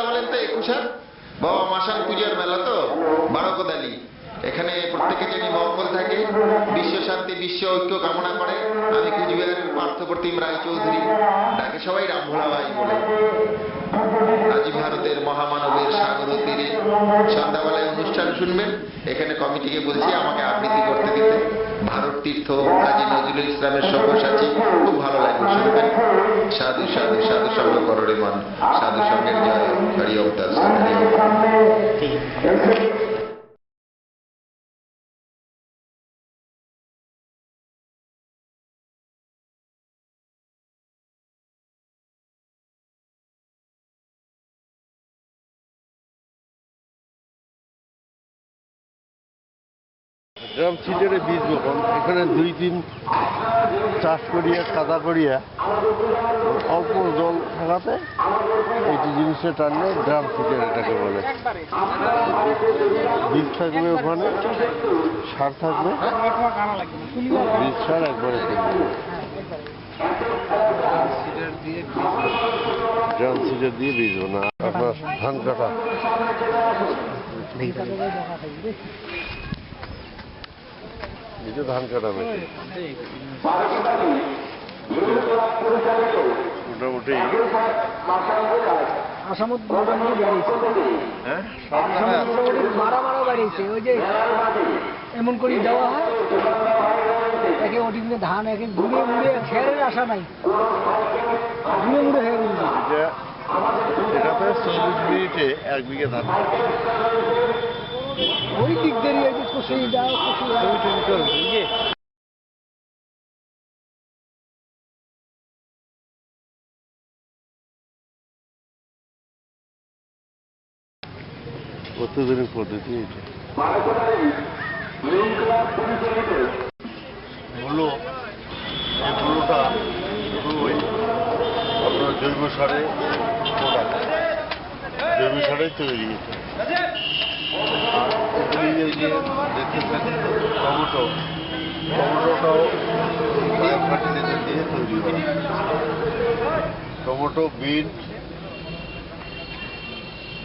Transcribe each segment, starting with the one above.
বলেন তো 21 বাবা মাসান পূজার মেলা তো বারকদালি। এখানে প্রত্যেকে জানি মঙ্গল থাকে, বিশ্ব শান্তি বিশ্ব ঐক্য কামনা করে। আমি কুচবিহারের পার্থপ্রতিম রায়চৌধুরী, তাকে সবাই রামভোলা ভাই বলে। আজ ভারতের মহামানবের সাগর তীরে সন্ধ্যাবেলায় অনুষ্ঠান শুনবেন। এখানে কমিটিকে বলছি আমাকে আবৃত্তি করতে দিতে। ভারত তীর্থ কাজী নজরুল ইসলামের সব্যসাচী, খুব ভালো লাগবে শুনবেন। সাধু সাধু সাধু সঙ্গ কররে মন, সাধু সঙ্গের জয়, হরি ওম তৎসৎ, হরি ওম। ড্রাম সিডারে বীজ বপন এখানে 2-3 চাষ করিয়া কাদা করিয়া অল্প জল থাকাতে এই জিনিসটা টানলে ড্রাম সিডার এটাকে বলে। বীজ থাকবে ওখানে, সার থাকবে, বীজ সার একবারে করবে। ড্রাম সিডার দিয়ে বীজ না আপনার ধান কাটা ধান কাটা মেশিন মোটামুটি আসামত মোটামুটি বাড়িয়েছে, মারা বাড়িয়েছে। ওই যে এমন করে দেওয়া হয়, একে ওটিতে ধান একে ঘুরে ঘুরে খেয়ারের আশা নাই, ঘুরে ঘুরে হয়ে গেছে। এটাতে 40 মিনিটে 1 বিঘা ধান ওই দিক দিয়ে কষিয়ে দাও, কষিয়ে অত্যাধুনিক পদ্ধতি। মূলোটা আপনার জৈব সারে তৈরি। দেখতে থাকেন টমেটোটাও ফার্টিলাইজার দিয়ে তৈরি হয়। টমেটো, বিন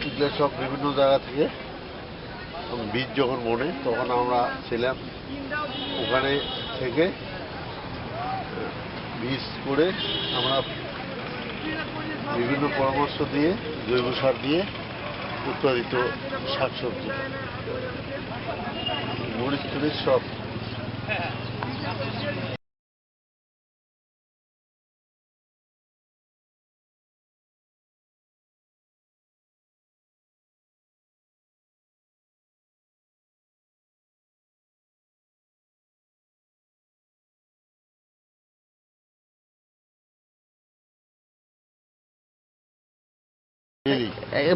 এগুলো সব বিভিন্ন জায়গা থেকে বীজ যখন বনে তখন আমরা ছিলাম ওখানে থেকে বীজ করে আমরা বিভিন্ন পরামর্শ দিয়ে জৈব সার দিয়ে উৎপাদিত শাকসবজি মরিচ টরিচ সব।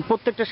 প্রত্যেকটা